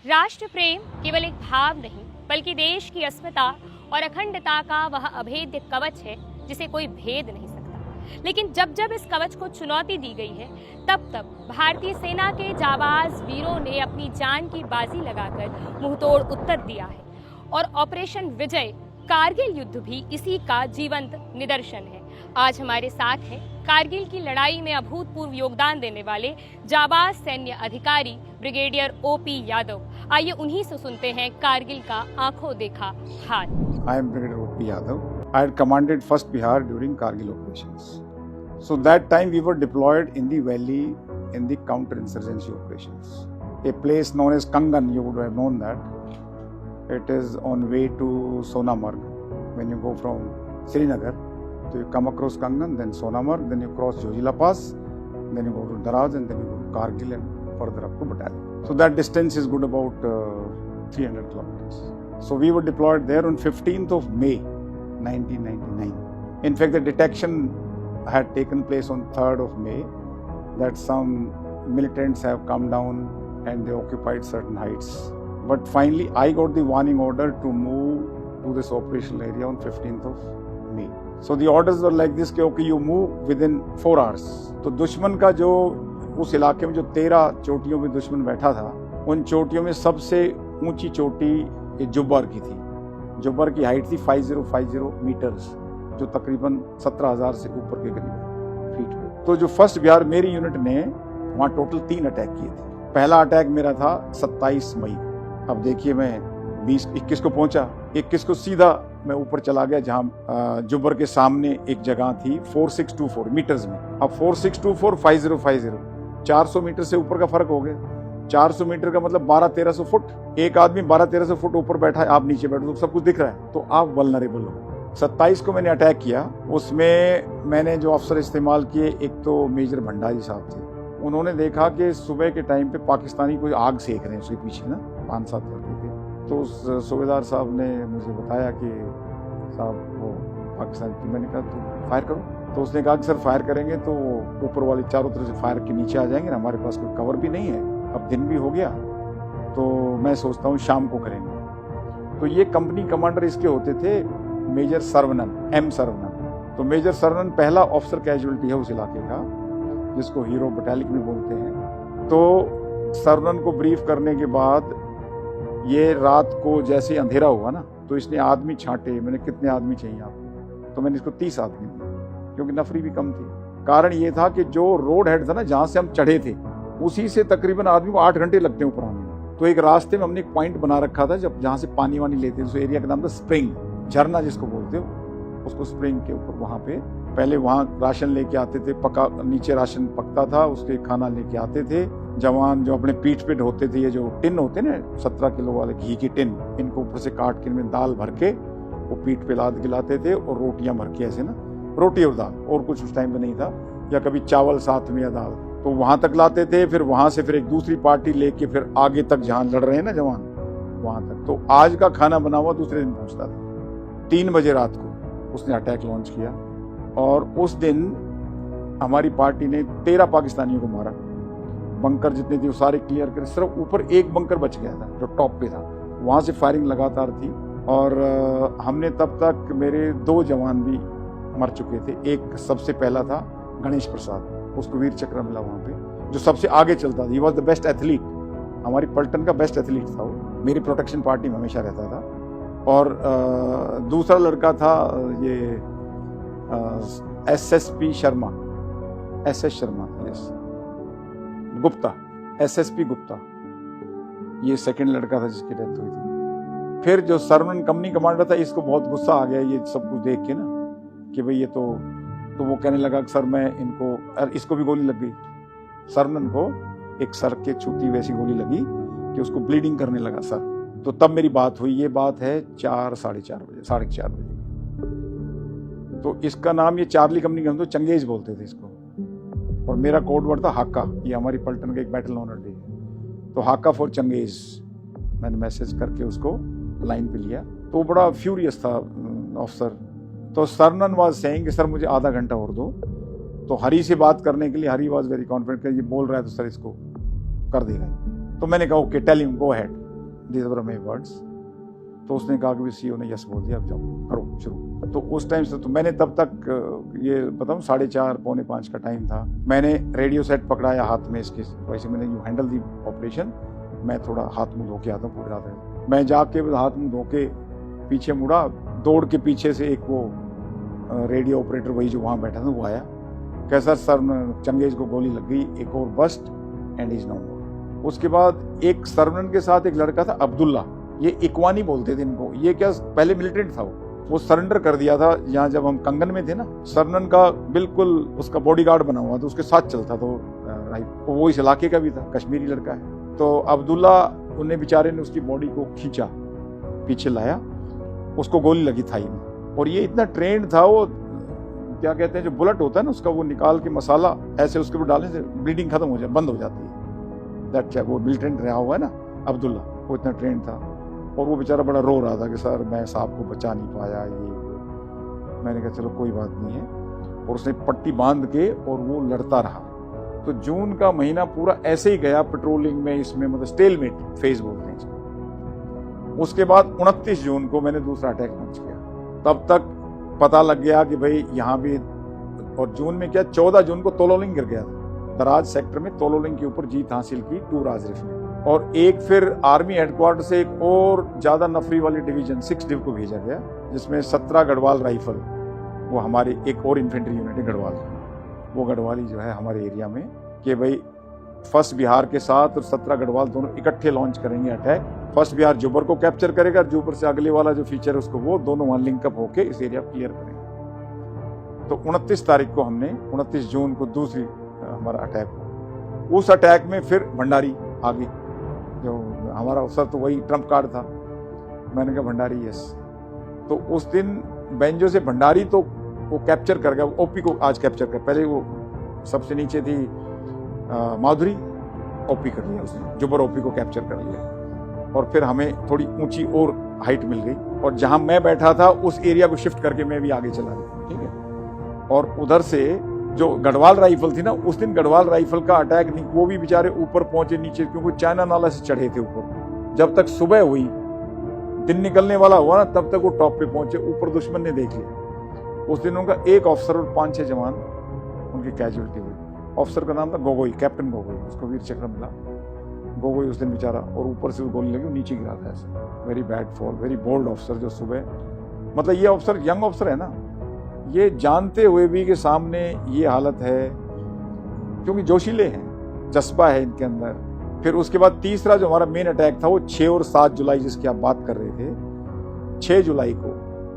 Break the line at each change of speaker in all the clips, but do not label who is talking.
राष्ट्र प्रेम केवल एक भाव नहीं बल्कि देश की अस्मिता और अखंडता का वह अभेद्य कवच है जिसे कोई भेद नहीं सकता। लेकिन जब जब इस कवच को चुनौती दी गई है तब तब भारतीय सेना के जाबाज वीरों ने अपनी जान की बाजी लगाकर मुंहतोड़ उत्तर दिया है और ऑपरेशन विजय कारगिल युद्ध भी इसी का जीवंत निदर्शन है। आज हमारे साथ हैं कारगिल की लड़ाई में अभूतपूर्व योगदान देने वाले जाबाज सैन्य अधिकारी ब्रिगेडियर ओपी यादव। आइए उन्हीं से सुनते हैं कारगिल का आंखों देखा हाल।
I am Brigadier O.P. Yadav. I had commanded 1st Bihar during Kargil operations. So that time we were deployed in the valley in the counter-insurgency operations. A place known as Kangan, you would have known that. It is on way to Sonamarg. When you go from Srinagar, so you come across Kangan, then Sonamarg, then you cross Jojila Pass, then you go to Daraz, and then you go to Kargil and further up to Battalion. So that distance is good about 300 kilometers. So we were deployed there on 15th of May 1999. In fact, the detection had taken place on 3rd of May that some militants have come down and they occupied certain heights. But finally, I got the warning order to move to this operational area on 15th of May. So the orders were like this कि okay, you move within 4 hours. तो दुश्मन का जो उस इलाके में जो 13 चोटियों में दुश्मन बैठा था, उन चोटियों में सबसे ऊंची चोटी ये जुब्बर की थी। जुब्बर की हाइट थी 5050 मीटर्स, जो तकरीबन 17,000 से ऊपर के करीब फीट पे। तो जो 1st बिहार मेरी यूनिट ने वहाँ टोटल 3 अटैक किए थे। पहला अटैक मेरा था 27 मई को। अब देखिए मैं 21 को पहुंचा, 21 को सीधा मैं ऊपर चला गया जहाँ जुब्बर के सामने एक जगह थी 4624 मीटर्स में। अब 4624 5050 400 मीटर से ऊपर का फर्क हो गया। 400 मीटर का मतलब 1200-1300 फुट। एक आदमी 1200-1300 फुट ऊपर बैठा है, आप नीचे बैठो तो सब कुछ दिख रहा है, तो आप वल्नरेबल हो। 27 को मैंने अटैक किया। उसमें मैंने जो अफसर इस्तेमाल किए, एक तो मेजर भंडारी साहब थे। उन्होंने देखा कि सुबह के टाइम पे पाकिस्तानी कोई आग सेक रहे हैं उसके पीछे ना, 5-7 लड़के थे। तो उस सूबेदार साहब ने मुझे बताया कि साहब वो पाकिस्तानी, तो मैंने कहा तो फायर करो। तो उसने कहा कि सर फायर करेंगे तो ऊपर वाले चारों तरफ से फायर के नीचे आ जाएंगे, हमारे पास कोई कवर भी नहीं है, अब दिन भी हो गया, तो मैं सोचता हूँ शाम को करेंगे। तो ये कंपनी कमांडर इसके होते थे मेजर सरवनन, एम सरवनन। तो मेजर सरवनन पहला ऑफिसर कैजुअलिटी है उस इलाके का, जिसको हीरो बटालिक भी बोलते हैं। तो सरवनन को ब्रीफ करने के बाद ये रात को जैसे अंधेरा हुआ ना, तो इसने आदमी छांटे। मैंने कितने आदमी चाहिए आपको? तो मैंने इसको 30 आदमी दिए, क्योंकि नफरी भी कम थी। कारण ये था कि जो रोड हेड था ना, जहाँ से हम चढ़े थे, उसी से तकरीबन आदमी को 8 घंटे लगते हैं ऊपर आने में। तो एक रास्ते में हमने एक पॉइंट बना रखा था जब जहाँ से पानी वानी लेते थे, उस एरिया का नाम था स्प्रिंग, झरना जिसको बोलते हो, उसको स्प्रिंग के ऊपर। वहाँ पे पहले वहाँ राशन लेके आते थे, पका नीचे राशन पकता था, उसके खाना लेके आते थे जवान, जो अपने पीठ पे ढोते थे। ये जो टिन होते ना 17 किलो वाले घी की टिन, इनको ऊपर से काट के इनमें दाल भर के वो पीठ पे लाद के लाते थे, और रोटियां भर के ऐसे ना, रोटी और दाल, और कुछ उस टाइम में नहीं था, या कभी चावल साथ में या दाल। तो वहां तक लाते थे, फिर वहां से फिर एक दूसरी पार्टी लेके फिर आगे तक जहां लड़ रहे हैं ना जवान, वहां तक। तो आज का खाना बना हुआ दूसरे दिन पहुंचता था। 3 बजे रात को उसने अटैक लॉन्च किया, और उस दिन हमारी पार्टी ने 13 पाकिस्तानियों को मारा। बंकर जितने थे वो सारे क्लियर कर, सिर्फ ऊपर एक बंकर बच गया था जो टॉप पे था, वहां से फायरिंग लगातार थी। और हमने तब तक, मेरे 2 जवान भी मर चुके थे। एक सबसे पहला था गणेश प्रसाद, उसको वीर चक्र मिला वहाँ पे, जो सबसे आगे चलता था। He was the best athlete, हमारी पलटन का बेस्ट एथलीट था वो, मेरी प्रोटेक्शन पार्टी में हमेशा रहता था। और दूसरा लड़का था ये SSP Sharma, SS Sharma, yes, Gupta, SSP Gupta, ये सेकंड लड़का था जिसकी डेथ हुई थी। फिर जो सरवनन कंपनी कमांडर था, इसको बहुत गुस्सा आ गया ये सब कुछ देख के ना, कि भाई ये तो वो कहने लगा कि सर मैं इनको, इसको भी गोली लग गई। सरवनन को एक सर के छूती वैसी गोली लगी कि उसको ब्लीडिंग करने लगा सर। तो तब मेरी बात हुई, ये बात है 4-4:30 बजे, 4:30 बजे। तो इसका नाम, ये चार्ली कंपनी का, हम तो चंगेज बोलते थे इसको, और मेरा कोड वर्ड था हाका। ये हमारी पलटन का एक बैटल ऑनर डे है, तो हाका फॉर चंगेज। मैंने मैसेज करके उसको लाइन पे लिया, तो बड़ा फ्यूरियस था ऑफिसर। तो सरवनन वाज सेइंग कि सर मुझे आधा घंटा और दो। तो हरी से बात करने के लिए, हरी वाज वेरी कॉन्फिडेंट कि ये बोल रहा है तो सर इसको कर देगा। तो मैंने कहा okay tell him go ahead. these were my words. तो उसने कहा कि सीईओ ने यस बोल दिया, अब जाओ करो शुरू। तो उस टाइम से तो मैंने तब तक ये बताऊँ 4:30 पौने 5 का टाइम था, मैंने रेडियो सेट पकड़ाया हाथ में इसके, वैसे मैंने यू हैंडल दी ऑपरेशन, मैं थोड़ा हाथ मुंह धो के आता हूँ पूरी रात। मैं जाके हाथ मुंह धो के पीछे मुड़ा, दौड़ के पीछे से एक वो रेडियो ऑपरेटर वही जो वहाँ बैठा था वो आया, कैसा सर चंगेज को गोली लग गई, एक और बस्ट एंड इज नो मोर। उसके बाद एक सरवनन के साथ एक लड़का था अब्दुल्ला, ये इकवानी बोलते थे इनको, ये क्या पहले मिलिटेंट था, वो सरेंडर कर दिया था यहाँ जब हम कंगन में थे ना। सरवनन का बिल्कुल उसका बॉडीगार्ड बना हुआ था, उसके साथ चलता तो वो इस इलाके का भी था, कश्मीरी लड़का है। तो अब्दुल्ला उन्हें बेचारे ने उसकी बॉडी को खींचा, पीछे लाया, उसको गोली लगी थाई में, और ये इतना ट्रेंड था, वो क्या कहते हैं जो बुलेट होता है ना उसका, वो निकाल के मसाला ऐसे उसके ऊपर डालने से ब्लीडिंग खत्म हो जाए, बंद हो जाती है। दैट वो मिलिटेंट रहा हुआ है ना अब्दुल्ला, वो इतना ट्रेंड था। और वो बेचारा बड़ा रो रहा था कि सर मैं साहब को बचा नहीं पाया, ये। मैंने कहा चलो कोई बात नहीं है, और उसने पट्टी बांध के और वो लड़ता रहा। तो जून का महीना पूरा ऐसे ही गया पेट्रोलिंग में, इसमें मतलब स्टेलमेट फेज बोलते हैं इसको। उसके बाद 29 जून को मैंने दूसरा अटैक लॉन्च किया, तब तक पता लग गया कि भाई यहाँ भी, और जून में क्या 14 जून को तोलोलिंग गिर गया था, दराज सेक्टर में तोलोलिंग के ऊपर जीत हासिल की टूर आजरिफ ने। और एक फिर आर्मी हेडक्वार्टर से एक और ज्यादा नफरी वाली डिवीजन 6 डिव को भेजा गया, जिसमें 17 गढ़वाल राइफल, वो हमारी एक और इन्फेंट्री यूनिट है गढ़वाल की, वो गढ़वाली जो है हमारे एरिया में, कि भाई फर्स्ट बिहार के साथ और 17 गढ़वाल दोनों इकट्ठे लॉन्च करेंगे अटैक। फर्स्ट बिहार जुबर को कैप्चर करेगा, जुबर से अगले वाला जो फीचर है उसको, वो दोनों वहां लिंकअप होके इस एरिया क्लियर करेंगे। तो 29 तारीख को हमने, 29 जून को दूसरी हमारा अटैक हुआ। उस अटैक में फिर भंडारी आगे, जो हमारा अवसर तो वही ट्रम्प कार्ड था, मैंने कहा भंडारी यस। तो उस दिन बेंजो से भंडारी तो वो कैप्चर कर गया, ओपी को आज कैप्चर कर, पहले वो सबसे नीचे थी माधुरी, ओपी कर लिया उसने, जुबर ओपी को कैप्चर कर लिया, और फिर हमें थोड़ी ऊंची और हाइट मिल गई, और जहां मैं बैठा था उस एरिया को शिफ्ट करके मैं भी आगे चला गया, ठीक है। और उधर से जो गढ़वाल राइफल थी ना, उस दिन गढ़वाल राइफल का अटैक नहीं, वो भी बेचारे ऊपर पहुंचे नीचे, क्योंकि चाइना नाला से चढ़े थे ऊपर। जब तक सुबह हुई, दिन निकलने वाला हुआ ना, तब तक वो टॉप पे पहुंचे, ऊपर दुश्मन ने देख लिया। उस दिन उनका एक ऑफिसर और 5-6 जवान उनकी कैजुअलिटी हुई। ऑफिसर का नाम था गोगोई, कैप्टन गोगोई, उसको वीर चक्र मिला। गोगोई उस दिन बेचारा, और ऊपर से गोली लगी, नीचे गिरा था ऐसे। Very bad fall, very bold officer, जो सुबह, मतलब ये ऑफिसर यंग ऑफिसर है ना, ये जानते हुए भी कि सामने ये हालत है, क्योंकि जोशीले हैं, जज्बा है इनके अंदर। फिर उसके बाद तीसरा जो हमारा मेन अटैक था, वो 6 और 7 जुलाई जिसकी आप बात कर रहे थे, 6 जुलाई को,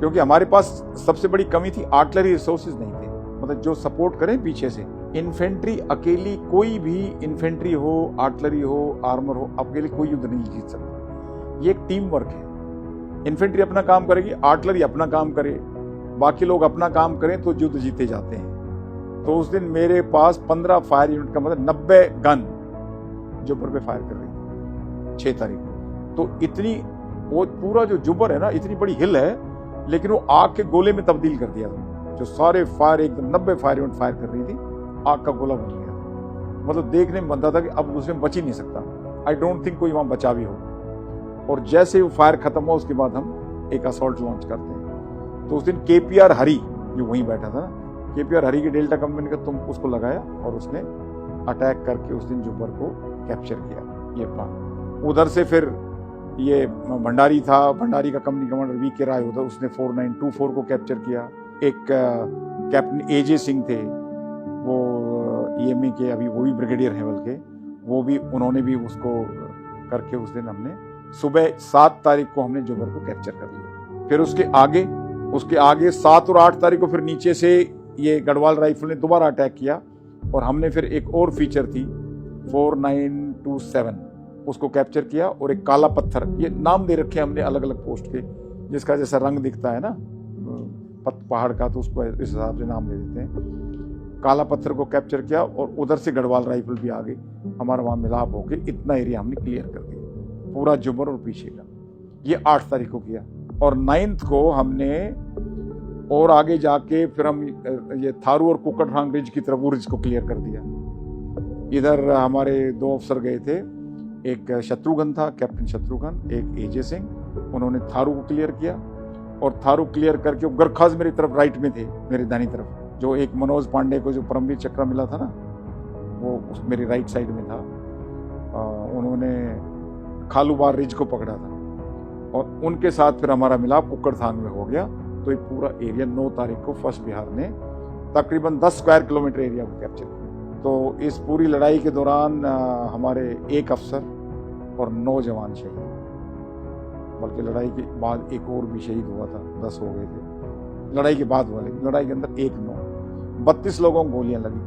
क्योंकि हमारे पास सबसे बड़ी कमी थी, आर्टिलरी रिसोर्सेज नहीं थे, मतलब जो सपोर्ट करें पीछे से। इन्फेंट्री अकेली, कोई भी इन्फेंट्री हो, आर्टिलरी हो, आर्मर हो, अकेले कोई युद्ध नहीं जीत सकता। ये एक टीम वर्क है। इन्फेंट्री अपना काम करेगी, आर्टिलरी अपना काम करे, बाकी लोग अपना काम करें तो युद्ध जीते जाते हैं। तो उस दिन मेरे पास 15 फायर यूनिट का मतलब 90 गन जुबर पे फायर कर रही थी 6 तारीख को। तो इतनी, वो पूरा जो जुबर है ना, इतनी बड़ी हिल है, लेकिन वो आग के गोले में तब्दील कर दिया था। जो सारे फायर एकदम 90 फायर यूनिट फायर कर रही थी, आग का गोला बन गया था। मतलब देखने में बनता था कि अब उसमें बच ही नहीं सकता। आई डोंट थिंक कोई वहां बचा भी हो। और जैसे वो फायर खत्म हुआ, उसके बाद हम एक असॉल्ट लॉन्च करते हैं। तो उस दिन केपीआर हरी जो वहीं बैठा था, केपीआर हरी की डेल्टा कंपनी का तुम उसको लगाया, और उसने अटैक करके उस दिन जुबर को कैप्चर किया, ये प्लान। उधर से फिर ये भंडारी था, भंडारी का कंपनी कमांडर वीके राय होता, उसने 4924 को कैप्चर किया। एक कैप्टन एजे सिंह थे, वो ईएमई के, अभी वो भी ब्रिगेडियर हैं बल्कि, वो भी, उन्होंने भी उसको करके उस दिन हमने सुबह 7 तारीख को हमने जुबर को कैप्चर कर लिया। फिर उसके आगे 7 और 8 तारीख को फिर नीचे से ये गढ़वाल राइफल ने दोबारा अटैक किया, और हमने फिर एक और फीचर थी 4927, उसको कैप्चर किया। और एक काला पत्थर, ये नाम दे रखे हमने अलग अलग पोस्ट के, जिसका जैसा रंग दिखता है ना पहाड़ का, तो उसको इस हिसाब से नाम दे देते हैं। काला पत्थर को कैप्चर किया, और उधर से गढ़वाल राइफल भी आ गई, हमारा वहां मिलाप होके इतना एरिया हमने क्लियर कर दिया, पूरा जुबर और पीछे का। ये 8 तारीख को किया। और 9th को हमने और आगे जाके फिर हम ये थारू और कुकटरांग रिज की तरफ, वो रिज को क्लियर कर दिया। इधर हमारे 2 अफसर गए थे, एक शत्रुघ्न था, कैप्टन शत्रुघ्न, एक एजे सिंह, उन्होंने थारू को क्लियर किया और थारू क्लियर करके गरखाज मेरी तरफ राइट में थे, मेरी दानी तरफ। जो एक मनोज पांडे को जो परमवीर चक्र मिला था ना, वो मेरी राइट साइड में था। उन्होंने खालूबार रिज को पकड़ा था और उनके साथ फिर हमारा मिलाप कुक्कड़थान में हो गया। तो ये पूरा एरिया 9 तारीख को फर्स्ट बिहार ने तकरीबन 10 स्क्वायर किलोमीटर एरिया को कैप्चर किया। तो इस पूरी लड़ाई के दौरान हमारे 1 अफसर और 9 जवान शहीद, बल्कि लड़ाई के बाद एक और भी शहीद हुआ था, 10 हो गए थे लड़ाई के बाद वाले। लड़ाई के अंदर 1 9 32 लोगों को गोलियां लगी,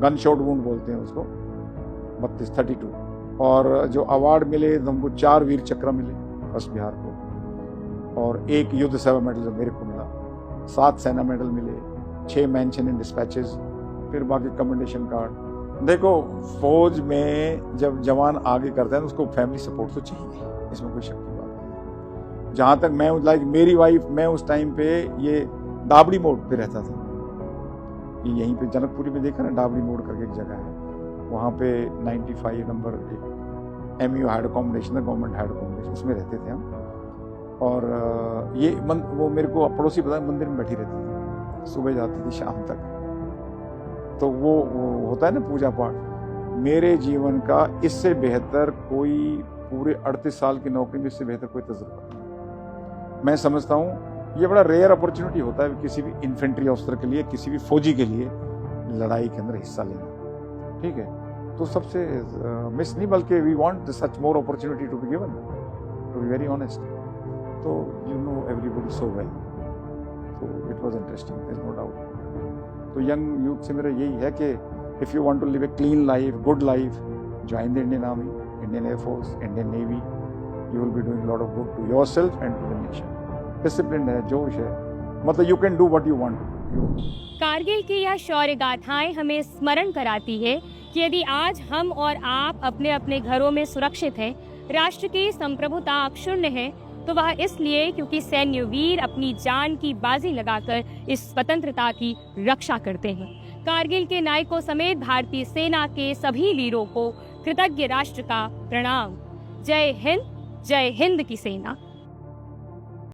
गन शॉट वुंड बोलते हैं उसको, 32 और जो अवार्ड मिले तो हमको 4 वीर चक्र मिले फर्स्ट बिहार को, और 1 युद्ध सेवा मेडल जो मेरे को मिला, 7 सेना मेडल मिले, 6 मेंशन इन डिस्पैचेस, फिर बाकी कमेंडेशन कार्ड। देखो, फौज में जब जवान आगे करते हैं तो उसको फैमिली सपोर्ट तो चाहिए, इसमें कोई शक की बात नहीं। जहाँ तक मैं मेरी वाइफ, मैं उस टाइम पे ये डाबड़ी मोड़ पे रहता था, यहीं पे जनकपुरी में देखा ना, डाबड़ी मोड़ करके एक जगह है, वहाँ पे 95 नंबर MU हाइड अकोमोडेशन है, गवर्नमेंट हाइड अकोमोडेशन, उसमें रहते थे हम। और ये वो मेरे को पड़ोसी पता, मंदिर में बैठी रहती थी, सुबह जाती थी शाम तक। तो वो होता है ना पूजा पाठ, मेरे जीवन का इससे बेहतर कोई, पूरे 38 साल की नौकरी में इससे बेहतर कोई तजुर्बा नहीं। मैं समझता हूँ ये बड़ा रेयर अपॉर्चुनिटी होता है किसी भी इन्फेंट्री ऑफिसर के लिए, किसी भी फौजी के लिए लड़ाई के अंदर हिस्सा लेना, ठीक है। तो सबसे मिस नहीं, बल्कि we want such more opportunity to be given, to be very honest. तो you know everybody so well, तो it was interesting, there is no doubt. तो यंग यूथ से मेरा यही है कि if you want to live a clean life, good life, join the Indian army, Indian air force, Indian navy, you will be doing lot of good to yourself and to the nation. Discipline है, जोश है, मतलब you can do what you want to do.
Kargil की यह शौर्य गाथाएं हमें स्मरण कराती है कि यदि आज हम और आप अपने अपने घरों में सुरक्षित हैं, राष्ट्र की संप्रभुता अक्षुण्ण है, तो वह इसलिए क्योंकि सैन्य वीर अपनी जान की बाजी लगाकर इस स्वतंत्रता की रक्षा करते हैं। कारगिल के नायकों समेत भारतीय सेना के सभी वीरों को कृतज्ञ राष्ट्र का प्रणाम। जय हिंद की सेना।